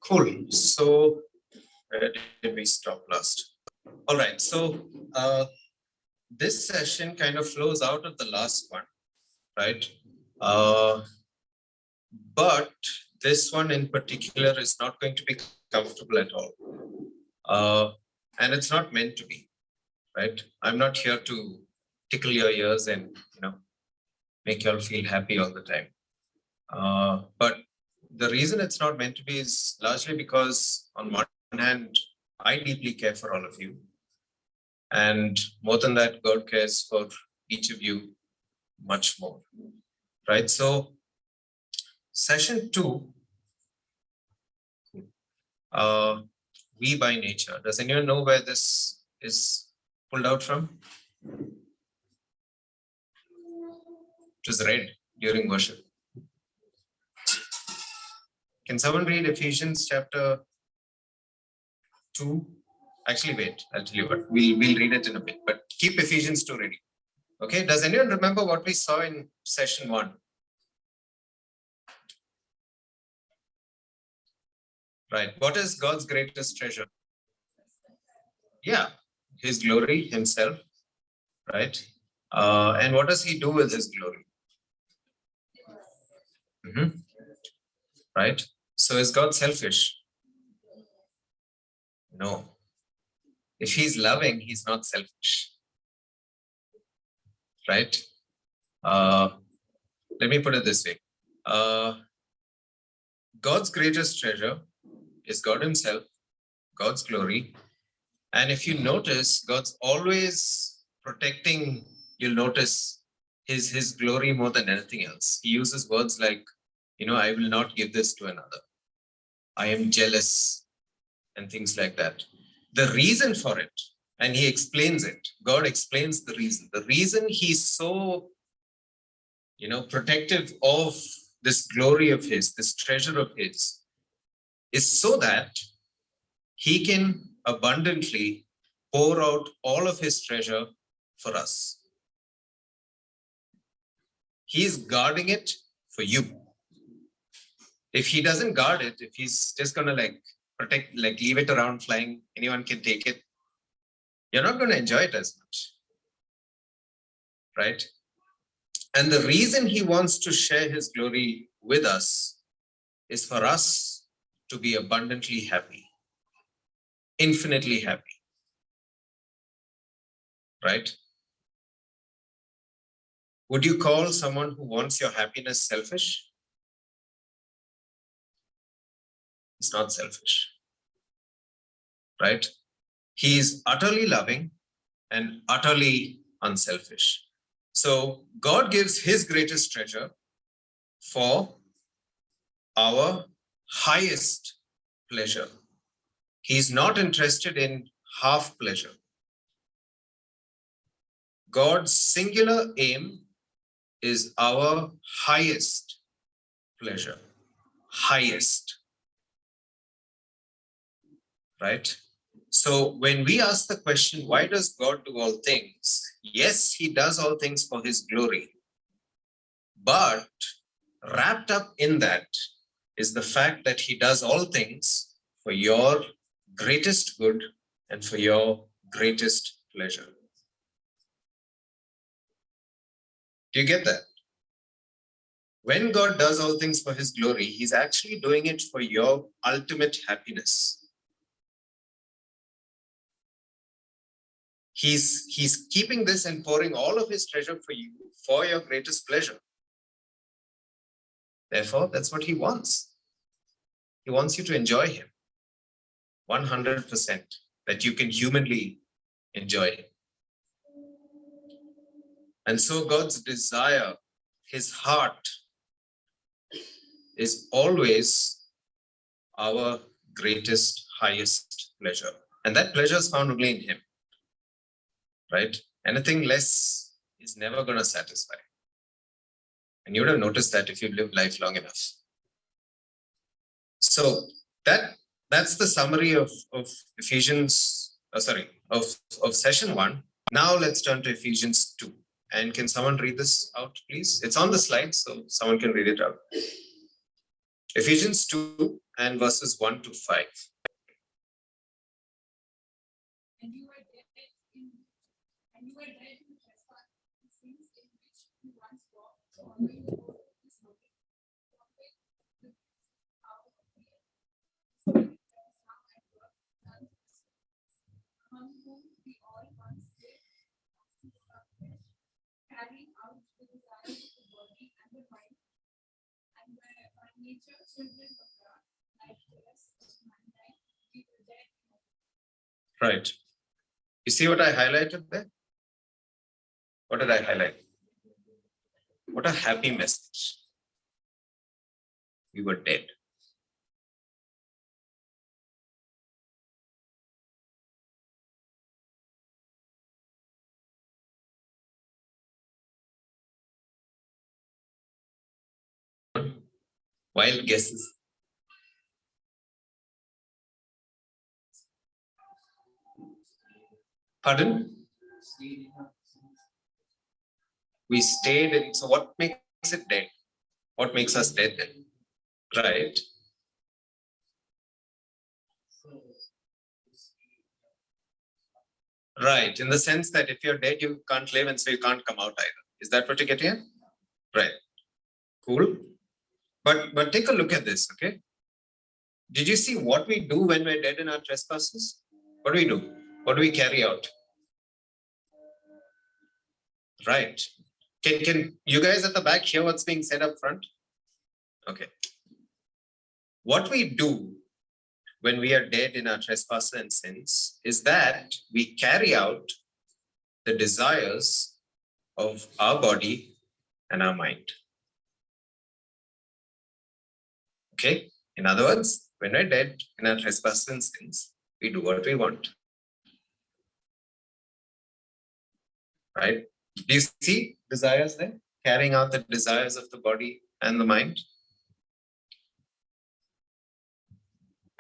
Cool. So where did we stop last? All right. So this session kind of flows out of the last one, right? But this one in particular is not going to be comfortable at all. And it's not meant to be, right? I'm not here to tickle your ears and, make you all feel happy all the time. But the reason it's not meant to be is largely because on one hand, I deeply care for all of you. And more than that, God cares for each of you much more, right? So session 2, we by nature. Does anyone know where this is pulled out from? It was read during worship. Can someone read Ephesians chapter 2? Actually, wait, I'll tell you what. We'll read it in a bit, but keep Ephesians 2 ready. Okay, does anyone remember what we saw in session 1? Right, what is God's greatest treasure? Yeah, his glory himself, right? And what does he do with his glory? Right, so is God selfish? No. If he's loving, he's not selfish, right? Let me put it this way. God's greatest treasure is God himself, God's glory. And if you notice, God's always protecting, you'll notice his glory more than anything else. He uses words like, I will not give this to another. I am jealous and things like that. The reason for it, and he explains it, God explains the reason. The reason he's so, protective of this glory of his, this treasure of his, is so that he can abundantly pour out all of his treasure for us. He's guarding it for you. If he doesn't guard it, if he's just gonna protect, leave it around flying, anyone can take it, you're not going to enjoy it as much, right? And the reason he wants to share his glory with us is for us to be abundantly happy, infinitely happy, right? Would you call someone who wants your happiness selfish? It's not selfish, right? He is utterly loving and utterly unselfish. So God gives his greatest treasure for our highest pleasure. He's not interested in half pleasure. God's singular aim is our highest pleasure. Highest. Right? So when we ask the question, why does God do all things? Yes, he does all things for his glory. But wrapped up in that is the fact that he does all things for your greatest good and for your greatest pleasure. Do you get that? When God does all things for his glory, he's actually doing it for your ultimate happiness. He's keeping this and pouring all of his treasure for you for your greatest pleasure. Therefore, that's what he wants. He wants you to enjoy him 100%, that you can humanly enjoy him. And so God's desire, his heart, is always our greatest, highest pleasure. And that pleasure is found only in him, right? Anything less is never going to satisfy. And you would have noticed that if you've lived life long enough. So that's the summary of Ephesians, of session 1. Now let's turn to Ephesians 2. And can someone read this out, please? It's on the slide, so someone can read it out. Ephesians 2 and verses 1 to 5. And you were dead in trespasses in which you once walked, following the course of this world, following the power of the air, spirit that is now at work, among whom we all once lived in our flesh, carrying out the desires of the body and the mind, and were by nature children of God, like the rest of mankind, we were dead. Right. You see what I highlighted there? What did I highlight? What a happy message. We were dead. Wild guesses. Pardon? We stayed in. So what makes it dead? What makes us dead then? Right. Right. In the sense that if you're dead, you can't live, and so you can't come out either. Is that what you're getting at? Right. Cool. But take a look at this, okay? Did you see what we do when we're dead in our trespasses? What do we do? What do we carry out? Right. Can you guys at the back hear what's being said up front? Okay. What we do when we are dead in our trespasses and sins is that we carry out the desires of our body and our mind. Okay. In other words, when we're dead in our trespasses and sins, we do what we want. Right? Do you see desires there? Carrying out the desires of the body and the mind.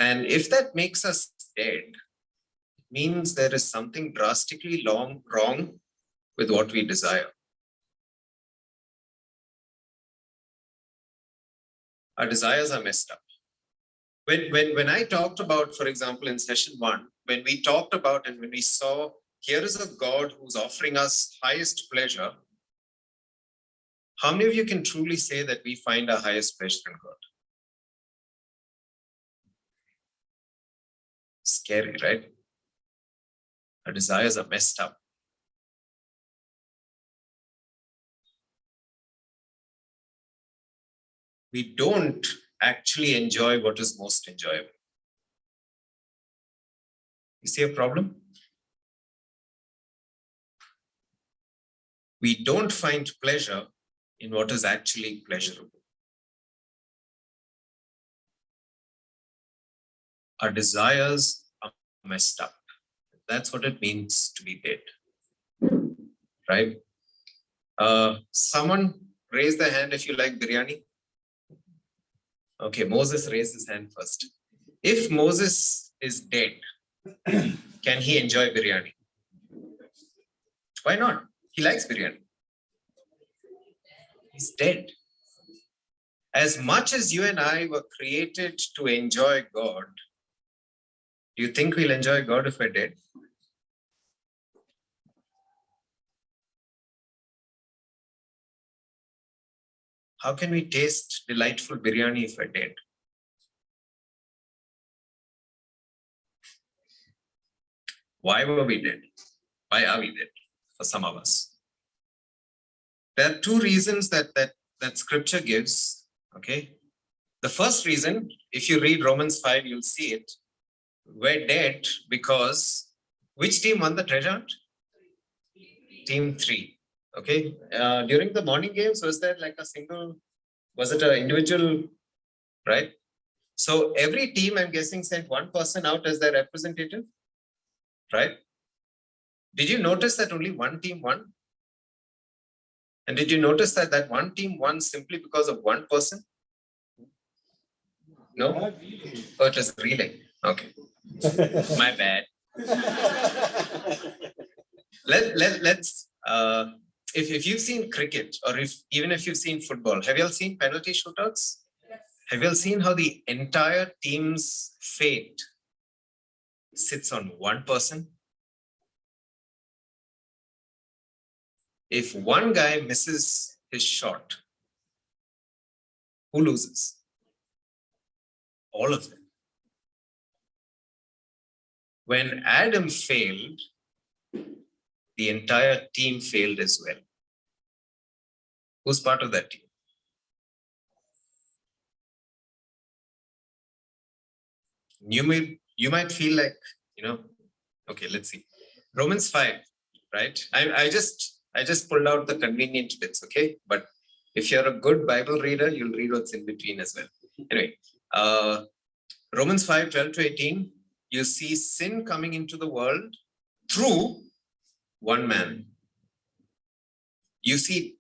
And if that makes us dead, it means there is something drastically wrong with what we desire. Our desires are messed up. When I talked about, for example, in session 1, when we talked about and when we saw, here is a God who's offering us highest pleasure, how many of you can truly say that we find our highest pleasure in God? Scary, right? Our desires are messed up. We don't actually enjoy what is most enjoyable. You see a problem? We don't find pleasure in what is actually pleasurable. Our desires are messed up. That's what it means to be dead. Right? Someone raise their hand if you like biryani. Okay, Moses raised his hand first. If Moses is dead, can he enjoy biryani? Why not? He likes biryani. He's dead. As much as you and I were created to enjoy God, do you think we'll enjoy God if we're dead? How can we taste delightful biryani if we're dead? Why were we dead? Why are we dead? For some of us. There are two reasons that scripture gives. Okay. The first reason, if you read Romans 5, you'll see it. We're dead because which team won the treasure hunt? Team 3. Okay. During the morning games, was there like a single, was it an individual, right? So every team, I'm guessing, sent one person out as their representative, right? Did you notice that only one team won? And did you notice that that one team won simply because of one person? No? Oh, it was relay. Okay. My bad. Let's if you've seen cricket or even if you've seen football, have you all seen penalty shootouts? Yes. Have you all seen how the entire team's fate sits on one person? If one guy misses his shot, who loses? All of them. When Adam failed, the entire team failed as well. Who's part of that team? You might feel like, okay, let's see. Romans 5, right? I just pulled out the convenient bits, okay? But if you're a good Bible reader, you'll read what's in between as well. Anyway, Romans 5, 12 to 18, you see sin coming into the world through one man. You see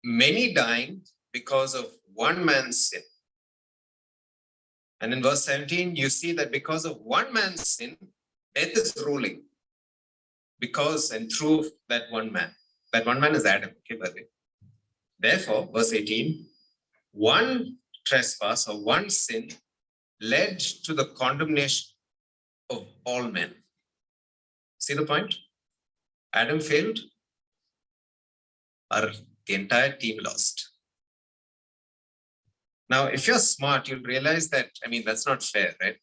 many dying because of one man's sin. And in verse 17, you see that because of one man's sin, death is ruling. Because and through that one man. That one man is Adam, okay, by the way. Therefore, verse 18, one trespass or one sin led to the condemnation of all men. See the point? Adam failed, or the entire team lost. Now, if you're smart, you'll realize that, that's not fair, right?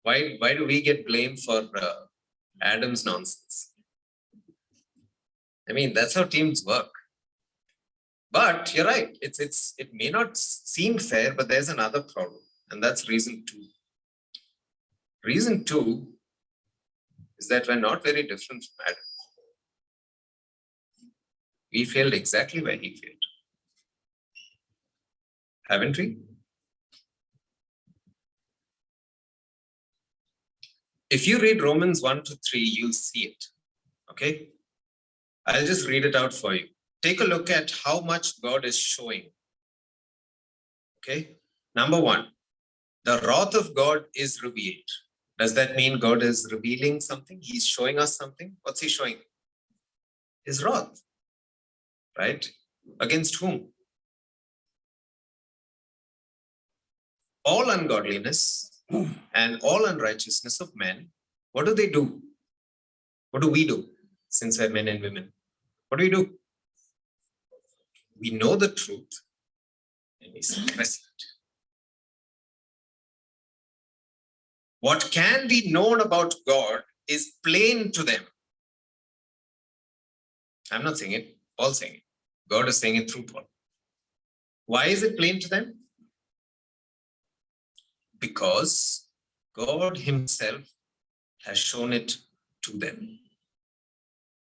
Why do we get blamed for Adam's nonsense? That's how teams work. But you're right. It may not seem fair, but there's another problem, and that's reason 2. Reason 2 is that we're not very different from Adam. We failed exactly where he failed. Haven't we? If you read Romans 1 to 3, you'll see it. Okay? I'll just read it out for you. Take a look at how much God is showing. Okay? Number 1, the wrath of God is revealed. Does that mean God is revealing something? He's showing us something? What's he showing? His wrath. Right? Against whom? All ungodliness and all unrighteousness of men. What do they do? What do we do? Since we're men and women. What do? We know the truth and we suppress it. What can be known about God is plain to them. I'm not saying it, Paul's saying it. God is saying it through Paul. Why is it plain to them? Because God himself has shown it to them.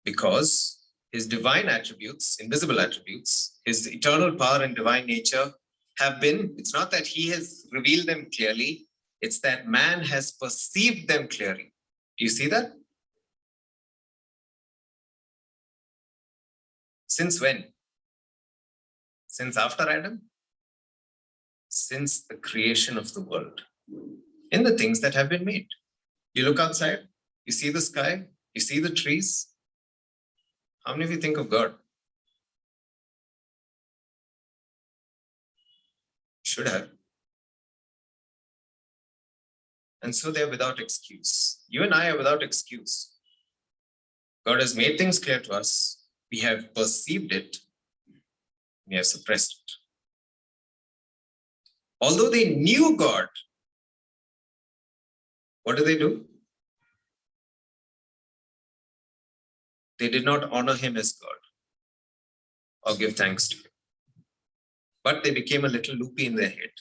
Because his divine attributes, invisible attributes, his eternal power and divine nature have been, it's not that he has revealed them clearly, it's that man has perceived them clearly. Do you see that? Since when? Since after Adam? Since the creation of the world. In the things that have been made. You look outside, you see the sky, you see the trees. How many of you think of God? Should have. And so they're without excuse. You and I are without excuse. God has made things clear to us. We have perceived it. We have suppressed it. Although they knew God, what do? They did not honor him as God or give thanks to him. But they became a little loopy in their head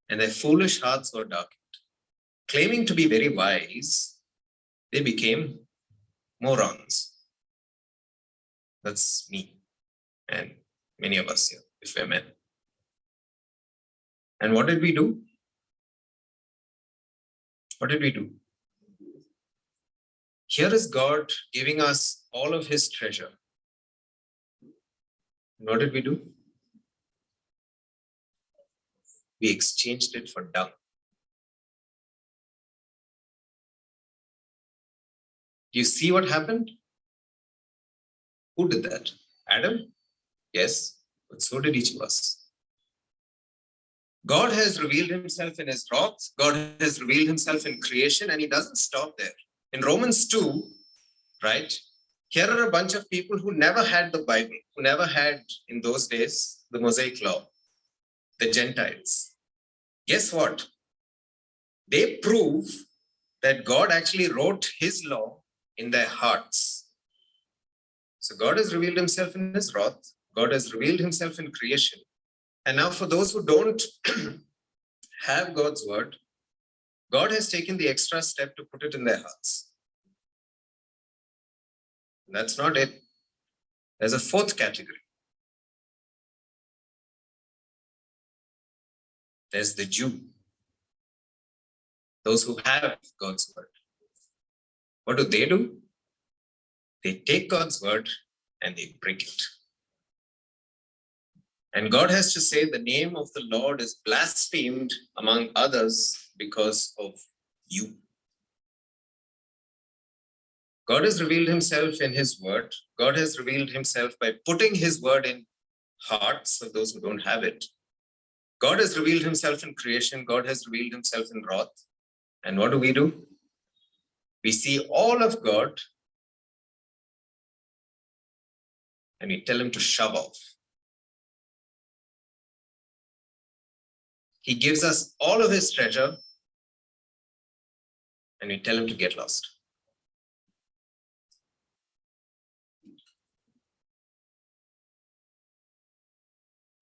and their foolish hearts were darkened. Claiming to be very wise, they became morons. That's me and many of us here, if we're men. And what did we do? What did we do? Here is God giving us all of his treasure. And what did we do? We exchanged it for dung. Do you see what happened? Who did that? Adam? Yes, but so did each of us. God has revealed himself in his wrath. God has revealed himself in creation, and he doesn't stop there. In Romans 2, right? Here are a bunch of people who never had the Bible, who never had in those days the Mosaic law, the Gentiles. Guess what? They prove that God actually wrote his law in their hearts. So God has revealed himself in his wrath. God has revealed himself in creation. And now for those who don't have God's word, God has taken the extra step to put it in their hearts. That's not it. There's a fourth category. There's the Jew. Those who have God's word. What do? They take God's word and they break it. And God has to say the name of the Lord is blasphemed among others because of you. God has revealed himself in his word. God has revealed himself by putting his word in hearts of those who don't have it. God has revealed himself in creation. God has revealed himself in wrath. And what do? We see all of God and we tell him to shove off. He gives us all of his treasure and we tell him to get lost.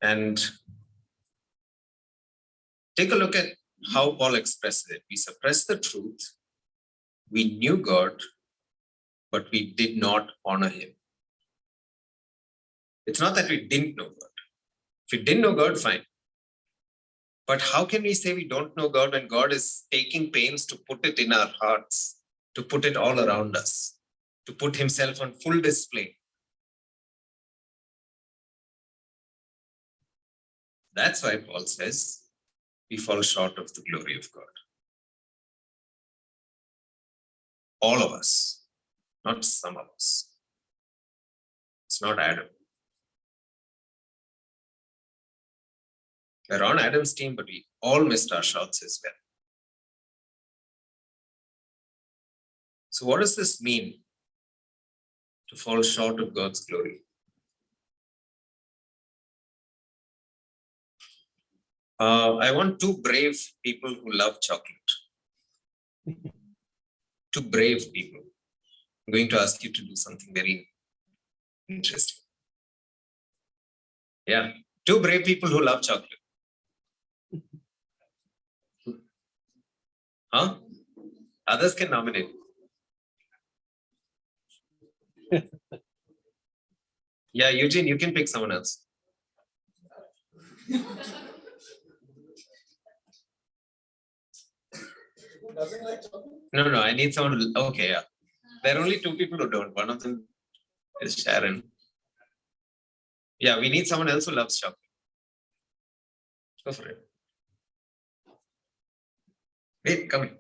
And take a look at how Paul expresses it. We suppress the truth. We knew God, but we did not honor him. It's not that we didn't know God. If we didn't know God, fine. But how can we say we don't know God when God is taking pains to put it in our hearts, to put it all around us, to put himself on full display? That's why Paul says we fall short of the glory of God. All of us, not some of us. It's not Adam. We're on Adam's team, but we all missed our shots as well. So what does this mean to fall short of God's glory? I want two brave people who love chocolate. Two brave people. I'm going to ask you to do something very interesting. Yeah, two brave people who love chocolate. Huh? Others can nominate. Yeah, Eugene, you can pick someone else. No, I need someone who, okay, yeah. There are only two people who don't. One of them is Sharon. Yeah, we need someone else who loves chocolate. Go for it. Wait, come in.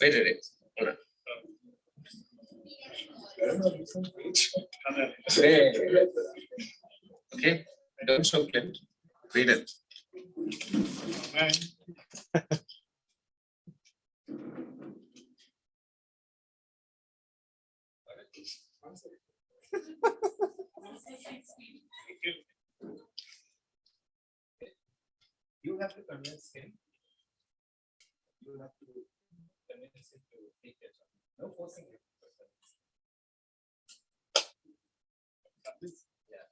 Wait. Hold on. Okay, don't show Clint. Read it. You have to convince him. You have to convince him to take your job. No forcing him. Yeah,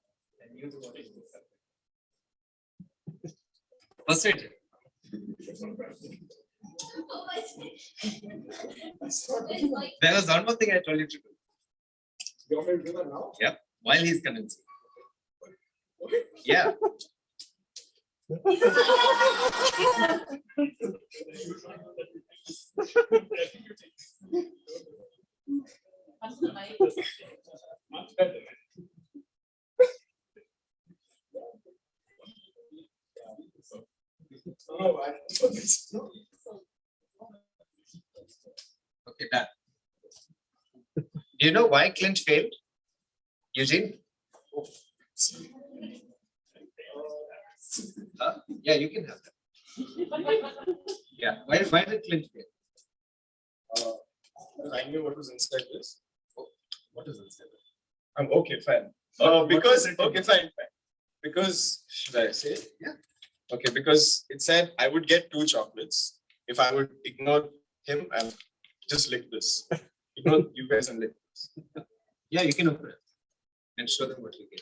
and you do what you do. Persuade. There was one more thing I told you to do. You want me to do that now? Yep, while he's convincing. Yeah. Okay, done. Do you know why Clint failed? Eugene? Yeah, you can have that. Yeah, why did Clint fail? I knew what was inside this. What is inside? I'm okay, fine. Fine. Because should I say? Yeah. Okay, because it said I would get 2 chocolates if I would ignore him and just lick this. Ignore you guys and lick this. Yeah, you can open it and show them what you get.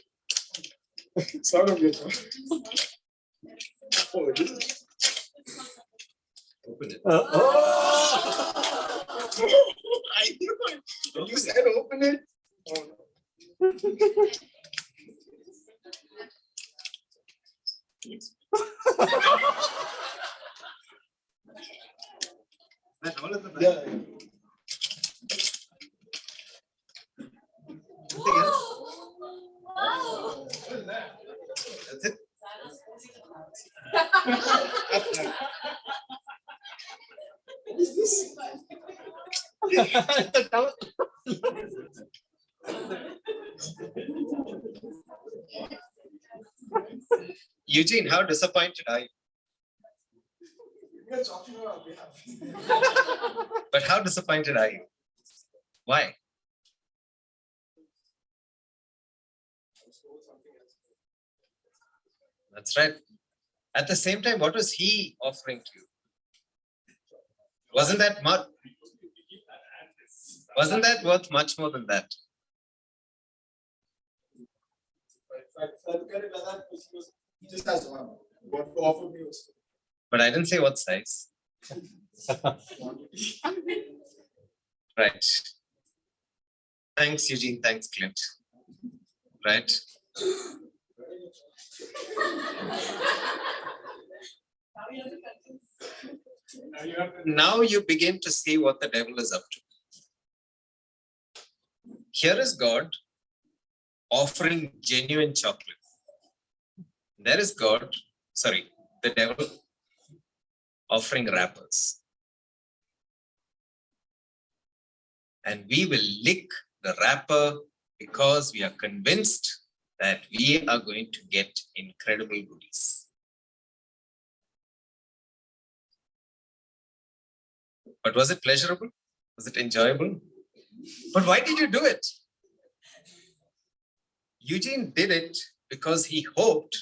It's not a good one. Oh, it is. Open it. I knew it. When you said open it. Oh, no. That all of the Yeah. Anything else? That's it. What is this? Eugene, how disappointed are you? You're talking on our behalf. But how disappointed are you? Why? That's right. At the same time, what was he offering to you? Wasn't that much? Wasn't that worth much more than that? If I look at it like that, he just has one. What to offer me was But I didn't say what size. Right. Thanks, Eugene. Thanks, Clint. Right. Now you begin to see what the devil is up to. Here is God offering genuine chocolate. There is God, sorry, the devil offering wrappers. And we will lick the wrapper because we are convinced that we are going to get incredible goodies. But was it pleasurable? Was it enjoyable? But why did you do it? Eugene did it because he hoped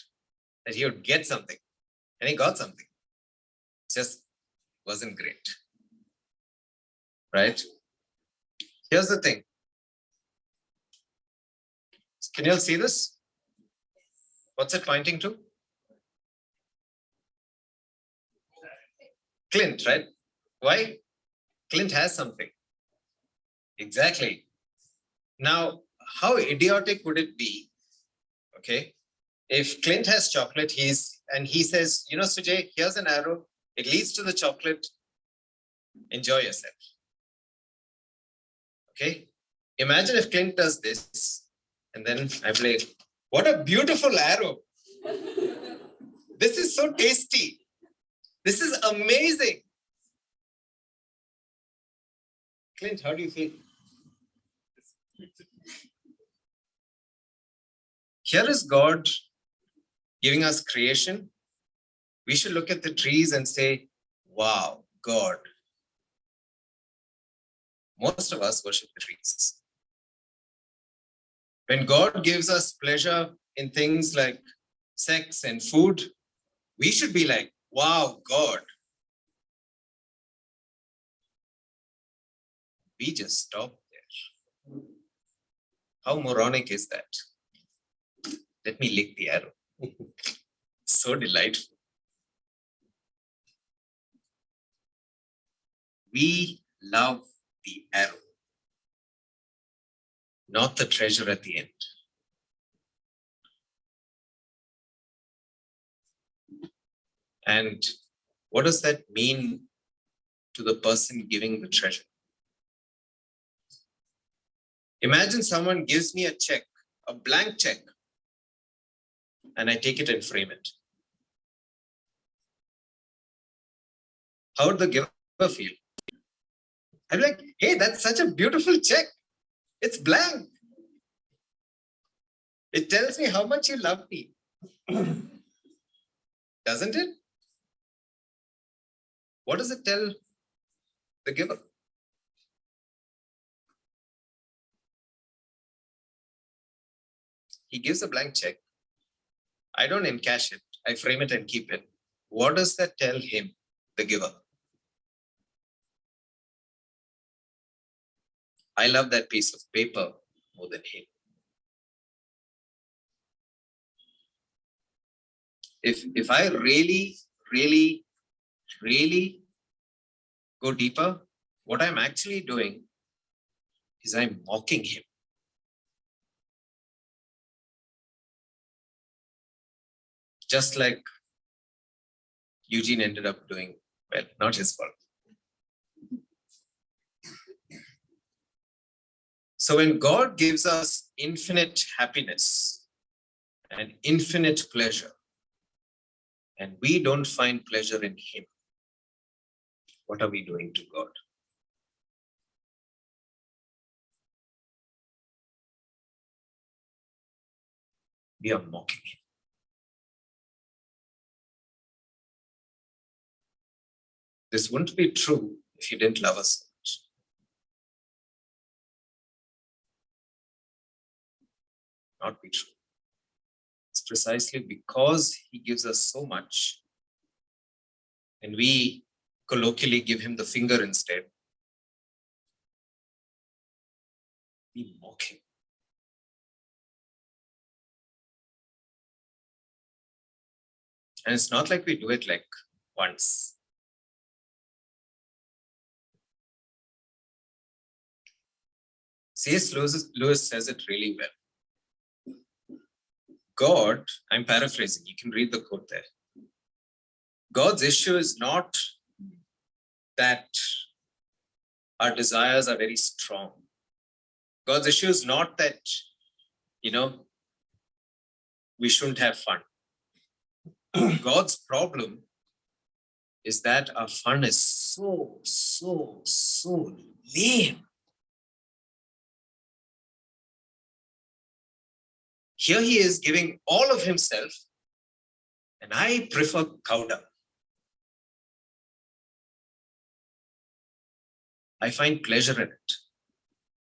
that he would get something, and he got something. It just wasn't great. Right? Here's the thing. Can you all see this? What's it pointing to? Clint, right? Why? Clint has something. Exactly. Now, how idiotic would it be, okay, if Clint has chocolate, he says, you know, Sujay, here's an arrow. It leads to the chocolate. Enjoy yourself. Okay. Imagine if Clint does this, and then I'm like, what a beautiful arrow. This is so tasty. This is amazing. Clint, how do you feel? Here is God giving us creation. We should look at the trees and say, wow, God. Most of us worship the trees. When God gives us pleasure in things like sex and food, we should be like, wow, God. We just stop there. How moronic is that? Let me lick the arrow. So delightful. We love the arrow, not the treasure at the end. And what does that mean to the person giving the treasure? Imagine someone gives me a check, a blank check, and I take it and frame it. How would the giver feel? I'm like, hey, that's such a beautiful check. It's blank. It tells me how much you love me. Doesn't it? What does it tell the giver? He gives a blank check. I don't encash it. I frame it and keep it. What does that tell him, the giver? I love that piece of paper more than him. If I really go deeper, what I'm actually doing is I'm mocking him. Just like Eugene ended up doing, well, not his fault. So when God gives us infinite happiness and infinite pleasure, and we don't find pleasure in him, what are we doing to God? We are mocking him. This wouldn't be true if he didn't love us so much. Not be true. It's precisely because he gives us so much, and we colloquially give him the finger instead. We mock him. And it's not like we do it like once. C.S. Lewis says it really well. God, I'm paraphrasing, you can read the quote there. God's issue is not that our desires are very strong. God's issue is not that, we shouldn't have fun. God's problem is that our fun is so lame. Here he is giving all of himself, and I prefer cow dung. I find pleasure in it.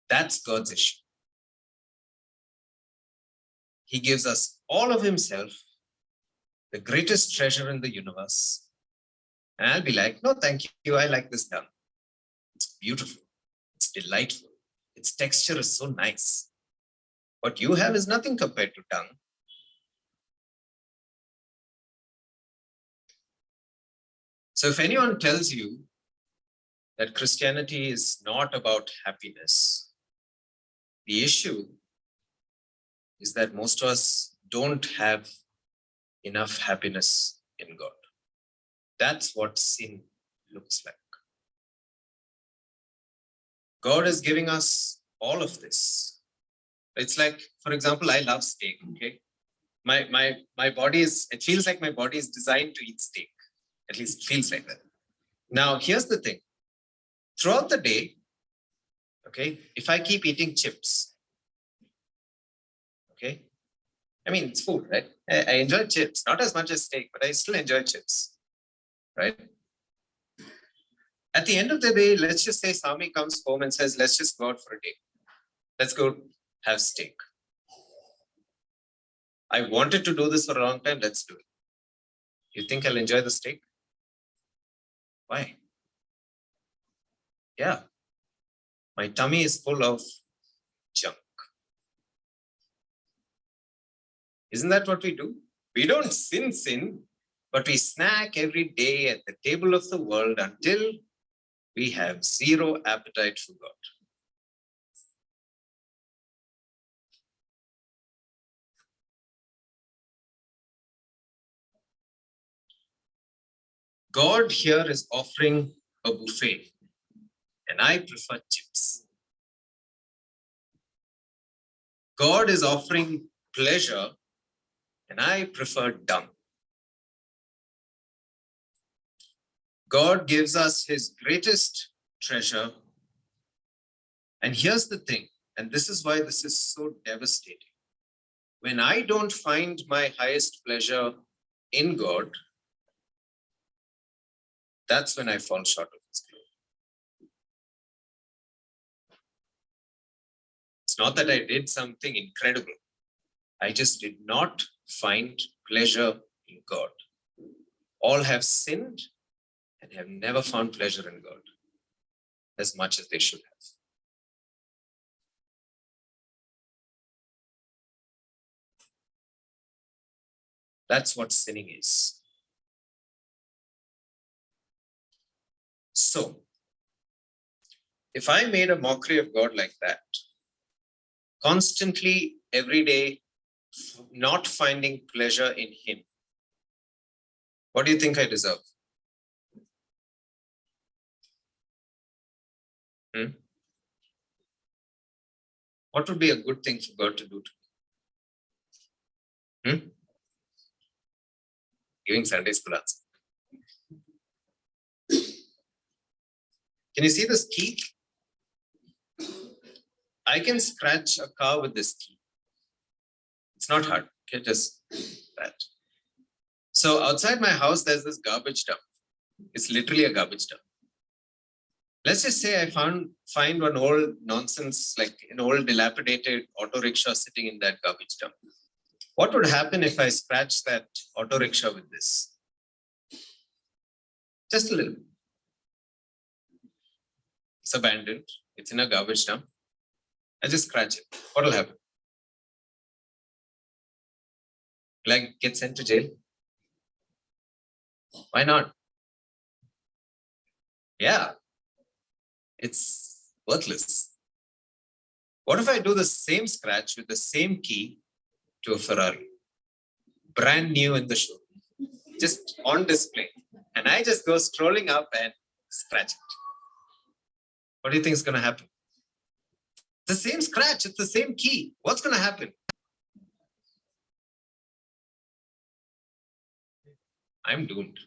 That's God's issue. He gives us all of himself, the greatest treasure in the universe. And I'll be like, no, thank you. I like this dung. It's beautiful. It's delightful. Its texture is so nice. What you have is nothing compared to dung. So if anyone tells you that Christianity is not about happiness, the issue is that most of us don't have enough happiness in God. That's what sin looks like. God is giving us all of this. It's like, for example, I love steak, okay? My body is, it feels like my body is designed to eat steak. At least it feels like that. Now, here's the thing. Throughout the day, okay, if I keep eating chips, okay, I mean, it's food, right? I enjoy chips, not as much as steak, but I still enjoy chips, right? At the end of the day, let's just say Sami comes home and says, let's just go out for a day. Let's go have steak. I wanted to do this for a long time. Let's do it. You think I'll enjoy the steak? Why? Yeah. My tummy is full of junk. Isn't that what we do? We don't sin, but we snack every day at the table of the world until we have zero appetite for God. God here is offering a buffet, and I prefer chips. God is offering pleasure, and I prefer dung. God gives us his greatest treasure. And here's the thing. and this is why this is so devastating. When I don't find my highest pleasure in God, that's when I fall short of His glory. It's not that I did something incredible. I just did not find pleasure in God. All have sinned and have never found pleasure in God as much as they should have. That's what sinning is. So, if I made a mockery of God like that, constantly, every day, not finding pleasure in Him, what do you think I deserve? What would be a good thing for God to do to me? Giving Sunday school answer. Can you see this key? I can scratch a car with this key. It's not hard. Okay, just that. So outside my house, there's this garbage dump. It's literally a garbage dump. Let's just say I find one old nonsense, like an old dilapidated auto rickshaw sitting in that garbage dump. What would happen if I scratch that auto rickshaw with this? Just a little bit. It's abandoned. It's in a garbage dump. I just scratch it. What will happen? Will I get sent to jail? Why not? Yeah, it's worthless. What if I do the same scratch with the same key to a Ferrari? Brand new in the show, just on display. And I just go strolling up and scratch it. What do you think is going to happen? The same scratch, it's the same key. What's going to happen? I'm doomed.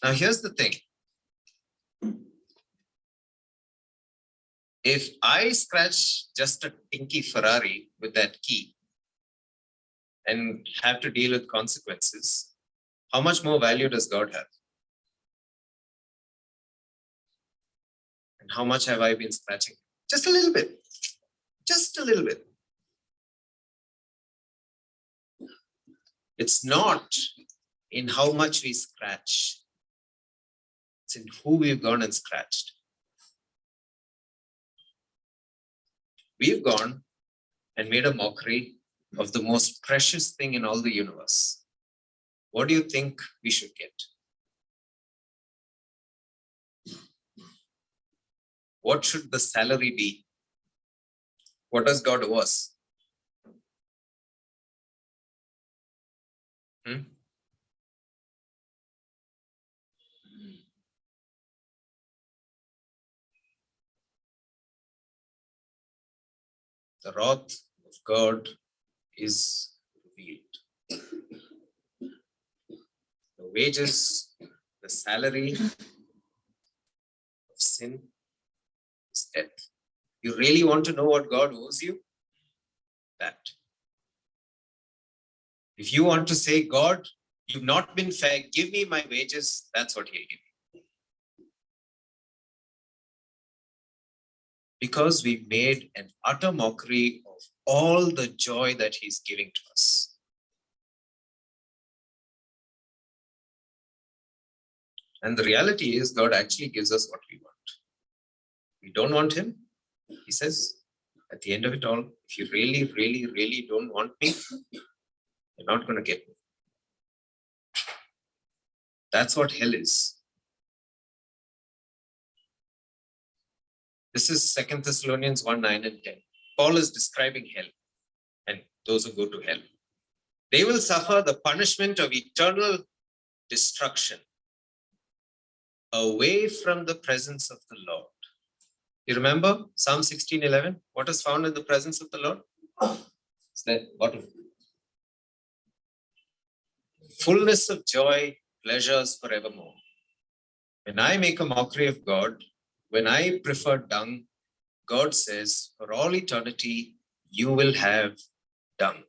Now, here's the thing. If I scratch just a tinky Ferrari with that key and have to deal with consequences, how much more value does God have? And how much have I been scratching? Just a little bit. Just a little bit. It's not in how much we scratch. It's in who we've gone and scratched. We've gone and made a mockery of the most precious thing in all the universe. What do you think we should get? What should the salary be? What does God owe us? The wrath of God is revealed. The wages, the salary of sin is death. You really want to know what God owes you? That. If you want to say, God, you've not been fair, give me my wages, that's what He'll give you. Because we made an utter mockery of all the joy that He's giving to us. And the reality is, God actually gives us what we want. We don't want Him. He says, at the end of it all, if you really, really, really don't want me, you're not going to get me. That's what hell is. This is 2 Thessalonians 1, 9 and 10. Paul is describing hell and those who go to hell. They will suffer the punishment of eternal destruction away from the presence of the Lord. You remember Psalm 16:11? What is found in the presence of the Lord? It's there, bottom. Fullness of joy, pleasures forevermore. When I make a mockery of God, when I prefer dung, God says, for all eternity, you will have dung.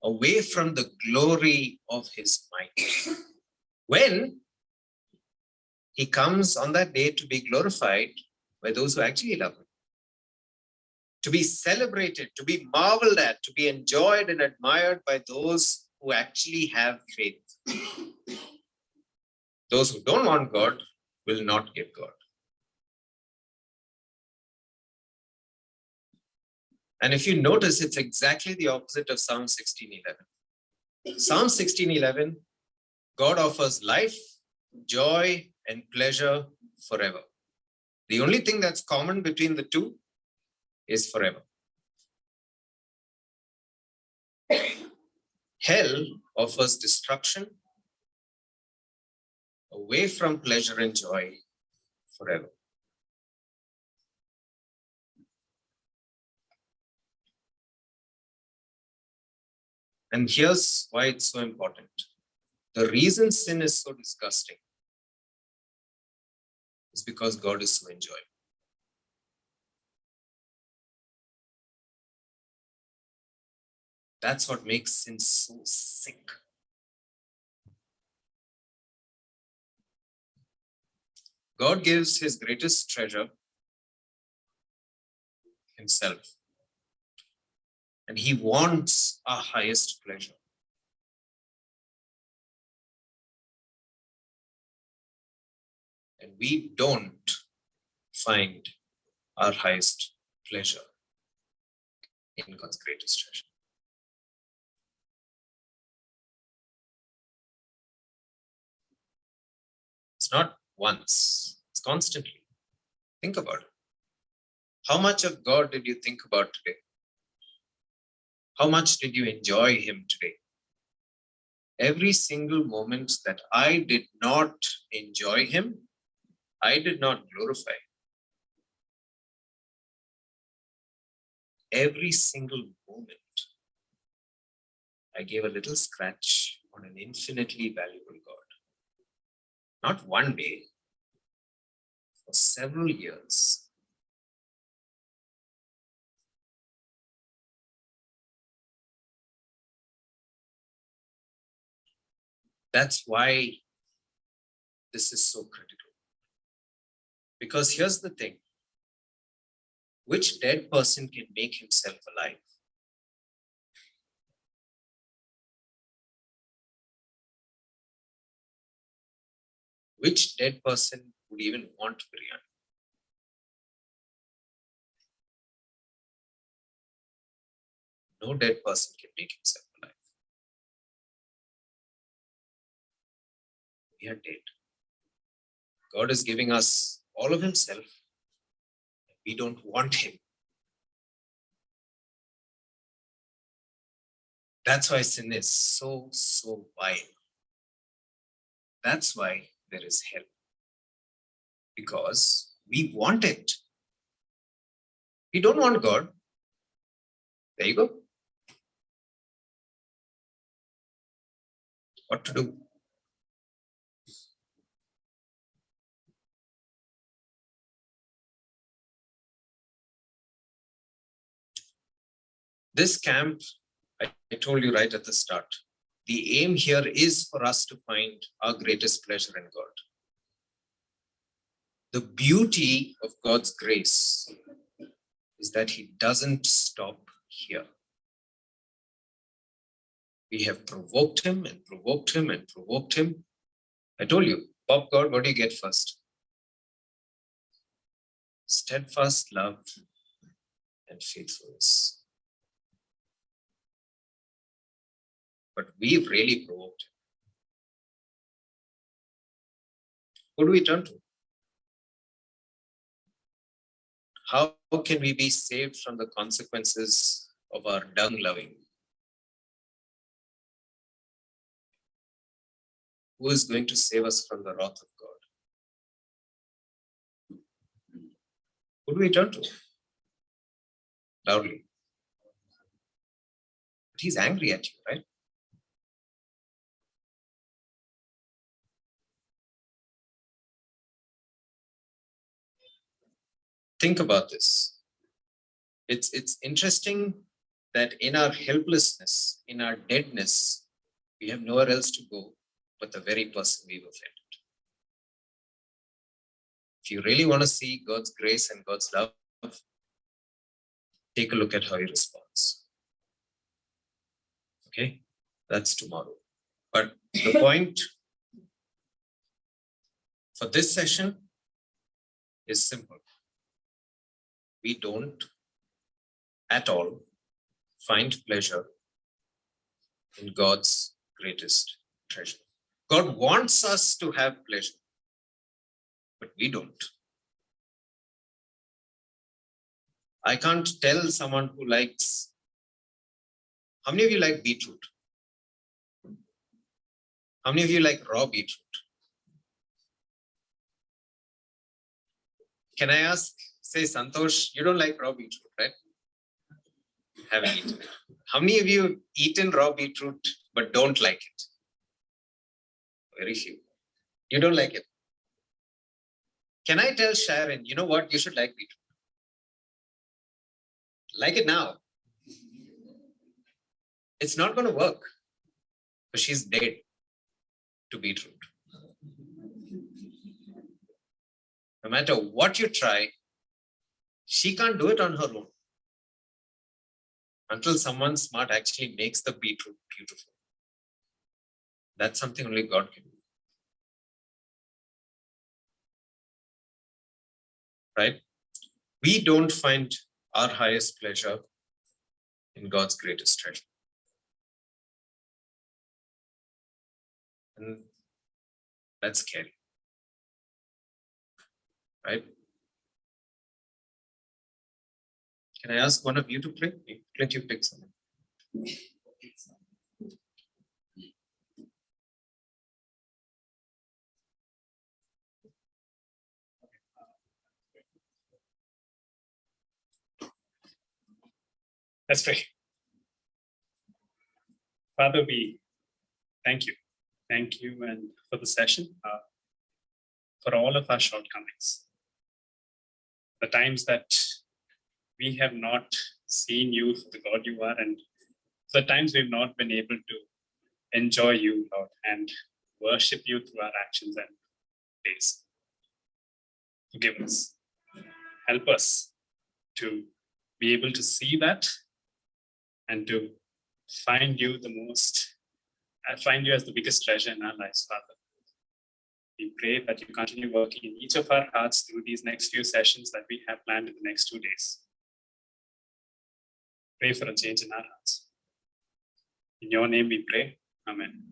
Away from the glory of his might. When he comes on that day to be glorified by those who actually love him, to be celebrated, to be marveled at, to be enjoyed and admired by those who actually have faith. Those who don't want God will not get God. And if you notice, it's exactly the opposite of Psalm 16:11. Psalm 16:11, God offers life, joy, and pleasure forever. The only thing that's common between the two is forever. Hell offers destruction, away from pleasure and joy forever. And here's why it's so important. The reason sin is so disgusting is because God is so enjoyable. That's what makes sin so sick. God gives his greatest treasure, himself. And he wants our highest pleasure. And we don't find our highest pleasure in God's greatest treasure. It's not once, it's constantly. Think about it. How much of God did you think about today? How much did you enjoy him today? Every single moment that I did not enjoy him, I did not glorify. Every single moment, I gave a little scratch on an infinitely valuable God. Not one day, for several years. That's why this is so critical. Because here's the thing. Which dead person can make himself alive? Which dead person would even want biryani? No dead person can make himself alive. We are dead. God is giving us all of himself. We don't want him. That's why sin is so vile. That's why there is hell. Because we want it. We don't want God. There you go. What to do? This camp, I told you right at the start, the aim here is for us to find our greatest pleasure in God. The beauty of God's grace is that he doesn't stop here. We have provoked him and provoked him and provoked him. I told you, pop God, what do you get first? Steadfast love and faithfulness. But we've really provoked him. Who do we turn to? How can we be saved from the consequences of our dung loving? Who is going to save us from the wrath of God? Who do we turn to? Loudly. But he's angry at you, right? Think about this. It's interesting that in our helplessness, in our deadness, we have nowhere else to go but the very person we've offended. If you really want to see God's grace and God's love, take a look at how he responds. Okay, that's tomorrow. But the point for this session is simple. We don't at all find pleasure in God's greatest treasure. God wants us to have pleasure, but we don't. I can't tell someone who likes, how many of you like beetroot? How many of you like raw beetroot? Can I ask, say Santosh, you don't like raw beetroot, right? Haven't eaten it. How many of you eaten raw beetroot but don't like it? Very few. You don't like it. Can I tell Sharon, you know what, you should like beetroot? Like it now. It's not going to work because she's dead to beetroot. No matter what you try, she can't do it on her own until someone smart actually makes the beetroot beautiful. That's something only God can do. Right? We don't find our highest pleasure in God's greatest treasure. And that's scary. Right? Can I ask one of you to pray? Let you pick someone. Let's pray. Father, we thank you. Thank you and for the session, for all of our shortcomings. The times that we have not seen you for the God you are, and the times we've not been able to enjoy you, Lord, and worship you through our actions and days. Forgive us. Help us to be able to see that and to find you find you as the biggest treasure in our lives, Father. We pray that you continue working in each of our hearts through these next few sessions that we have planned in the next 2 days. Pray for a change in our hearts. In your name we pray. Amen.